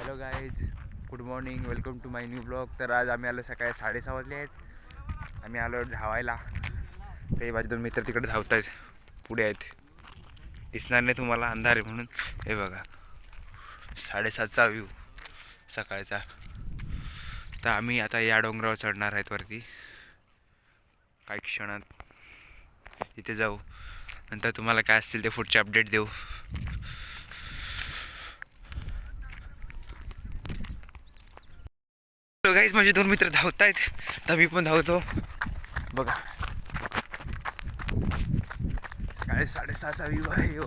Hello guys, good morning, welcome to my new blog. तर आज आम्ही आलो सकाळी 6:30 वाजले आहेत. आम्ही आलो धावायला. ते माझे दोन मित्र तिकडे धावत आहेत, पुढे आहेत. दिसणार नाही तुम्हाला, अंधार आहे म्हणून. हे बघा 7:30चा व्ह्यू सकाळचा. तर आम्ही आता या डोंगरावर चढणार आहेत वरती. काही क्षणात इथे जाऊ, नंतर तुम्हाला काय असतील ते पुढचे अपडेट देऊ. गाईज माझे दोन मित्र धावत आहेत, तर मी पण धावतो. बघा काय 6:30चा व्ह्यू आहे हो.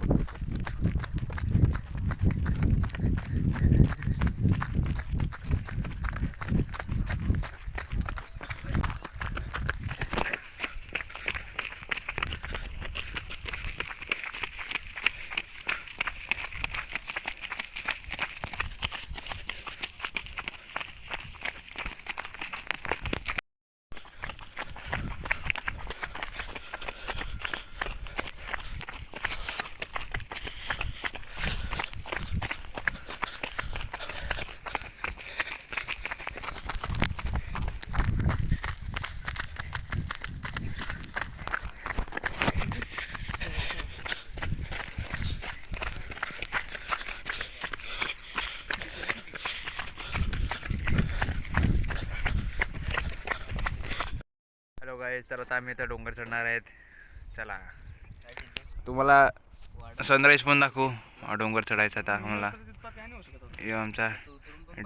हॅलो गाईज, तर आता आम्ही आता डोंगर चढणार आहेत. चला तुम्हाला सनराईज पण दाखवू. डोंगर चढायचा आता आम्हाला. हे आमचा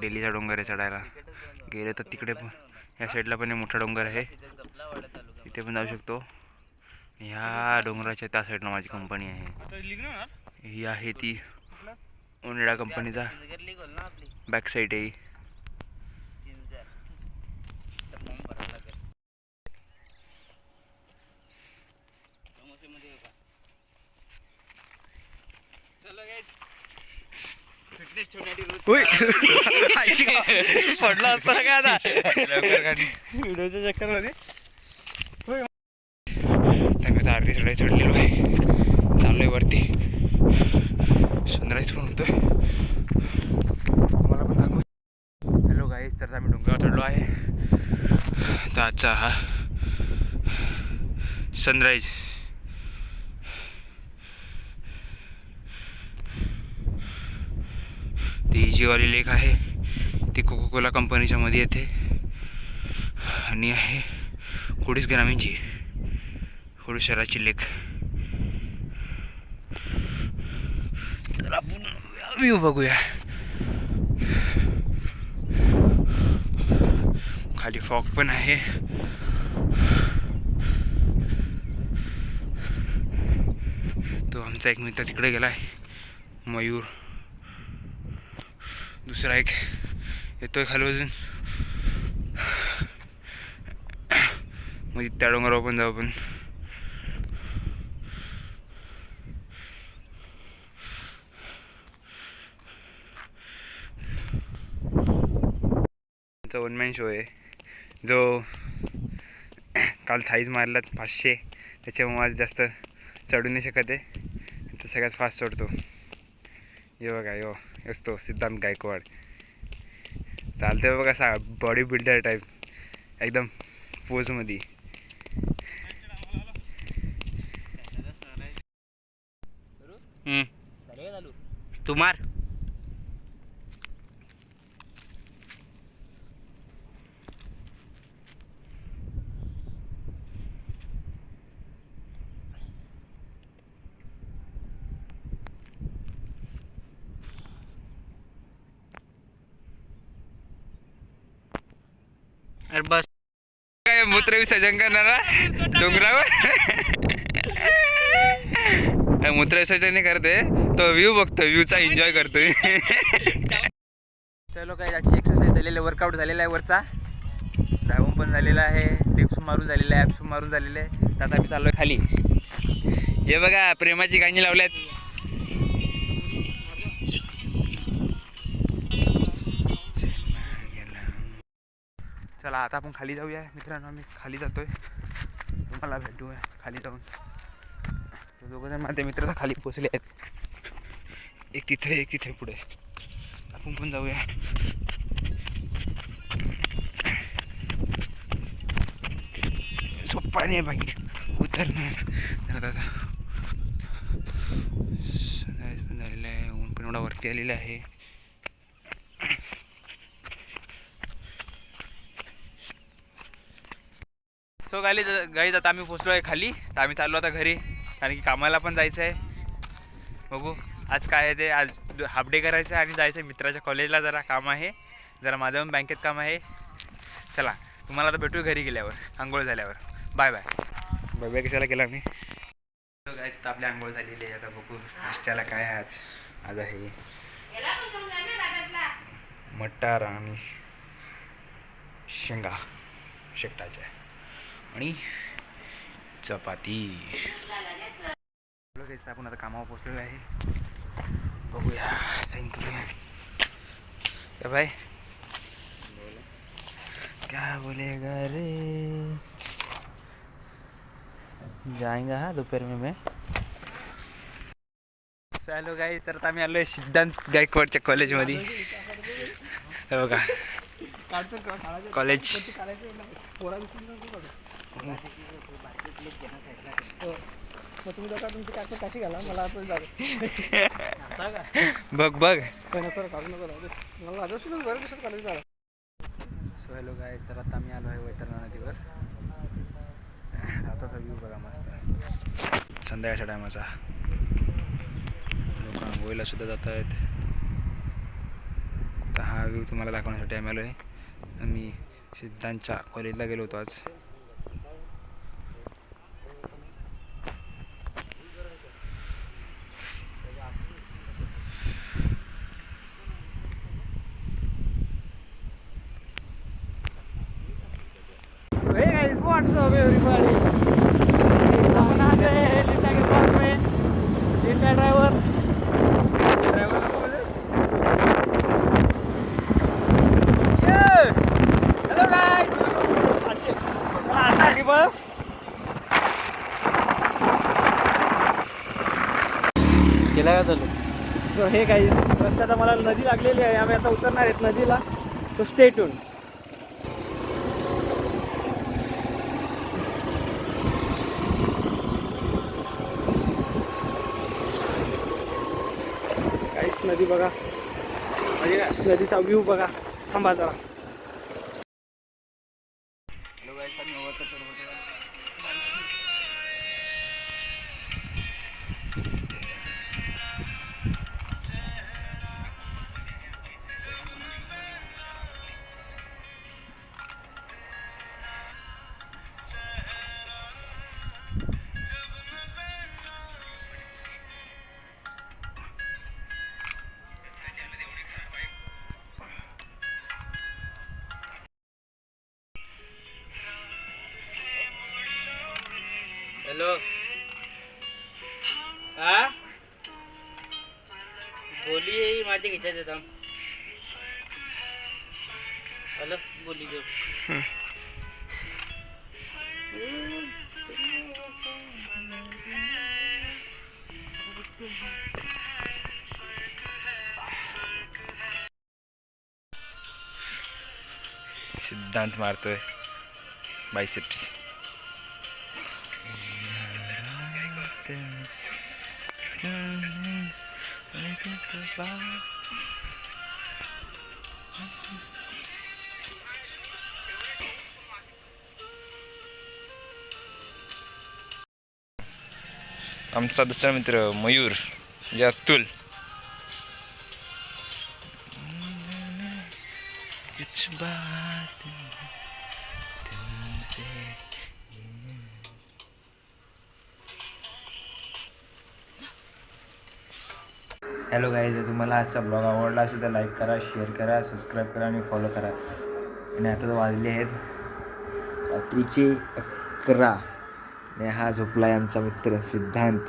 डेलीचा डोंगर आहे चढायला. गेले तर तिकडे पण, या साईडला पण मोठा डोंगर आहे, तिथे पण जाऊ शकतो. ह्या डोंगराच्या त्या साईडला माझी कंपनी आहे. ही आहे ती ओनिडा कंपनीचा बॅक साईड आहे. पडला असता का आता व्हिडिओच्या चक्कर मध्ये. आता अर्धी चढाई चढलेलो आहे, चाललोय वरती. सनराईज पण होतोय, मला पण दाखवू. हॅलो गाईज, तर आम्ही डोंगरावर चढलो आहे. तर आजचा हा सनराईज. ती जीवाली लेक आहे, ती कोको कोला कंपनीच्या मध्ये येते आणि आहे कुडीस ग्रामीणची, कुडीस शहराची लेक. तर आपण व्ह्यू बघूया. खाली फॉग पण आहे. तो आमचा एक मित्र तिकडे गेलाय, मयूर. दुसरा एक येतोय खाली अजून. मग त्या डोंगरावर पण जाऊ आपण. वन मॅन शो आहे. जो काल थाईज मारला 500, त्याच्यामुळे आज जास्त चढू नाही शकत आहे. तर सगळ्यात फास्ट चढतो. यो बघा, यो असतो सिद्धांत गायकवाड. चालते बघा, बॉडी बिल्डर टाईप एकदम पोजमध्ये. तू मार. अरे बस काय मूत्र विसर्जन करणार डोंगरावर. मूत्र विसर्जन नाही करते, तो व्ह्यू बघतो, व्ह्यूचा एन्जॉय करतोय. चलो काय, आजची एक्सरसाइज झालेली, वर्कआउट झालेला आहे वरचा. धावून पण झालेला आहे, डिप्स मारून झालेला आहे, ॲप्स मारून झालेले आहे. तर आता आम्ही चाललोय खाली. हे बघा, प्रेमाची गाणी लावल्यात. चला आता आपण खाली जाऊया मित्रांनो. आम्ही खाली जातोय, तुम्हाला भेटूया खाली जाऊन. दोघं जण माझे मित्र खाली पोचले आहेत, एक तिथे एक तिथे पुढे. आपण पण जाऊया. सोपा नाही बाई उतरणं. दादा सनराईज पण झालेलं आहे, ऊन पण एवढा वरती आलेला आहे. सो गाईज आता आम्ही पोचलो आहे खाली. तर आम्ही चाललो आता घरी, कारण की कामाला पण जायचं आहे. बघू आज काय आहे ते. आज हाफ डे करायचं आहे आणि जायचं आहे मित्राच्या कॉलेजला. जरा काम आहे, जरा माझं पण बँकेत काम आहे. चला तुम्हाला आता भेटू घरी गेल्यावर, आंघोळ झाल्यावर. Bye bye. बाय बाय कशाला केला मी. गाईज तर आपली आंघोळ झालेली आहे. आता बघू नाश्त्याला काय आहे आज. आज आहे मटार आणि शेंगा शेकटाच्या आणि चपाती. आपण आता कामावर पोचलेलो आहे. बघूया साईन करूया. क्या भाई क्या बोलेगा रे. जाएंगा हाँ दोपहर में मैं. हॅलो गाई, तर आता आम्ही आलो आहे सिद्धांत गायकवाडच्या कॉलेजमध्ये. हे बघा कॉलेज. बघ बघ. सो हॅलो गाय, तर आता आम्ही आलो आहे वैतरणा नदीवर. आताचा व्ह्यू बघा मस्त संध्याकाळच्या टायमाचा. लोक आंघोळीला सुद्धा जात आहेत. तर हा व्ह्यू तुम्हाला दाखवण्यासाठी आम्ही आलो आहे. आम्ही सिद्धांतच्या कॉलेजला गेलो होतो आज. What's up everybody? आपण आज आहे लिटा के पास में. लिटा ड्राइवर हेलो गाइस. आता की बस केला का चालू. सो हे गाइस, रस्त्यात आम्हाला नदी लागलेली आहे. आम्ही आता उतरणार आहेत नदीला. तो स्टे ट्यून. नदी बघा, नदीचा व्ह्यू बघा. थांबा जरा. हॅलो हा बोली माझे घ्यायच्यात येतात. हॅलो बोली देऊ. सिद्धांत मारतोय बायसेप्स. आमचा दुसरा मित्र मयूर या अतुल. कुछ बात तुमसे. हॅलो गाईज, जर तुम्हाला आजचा ब्लॉग आवडला असेल तर लाईक करा, शेअर करा, सबस्क्राईब करा आणि फॉलो करा. आणि आता तर वाजले आहेत रात्रीचे 11 आणि हा झोपला आहे आमचा मित्र सिद्धांत.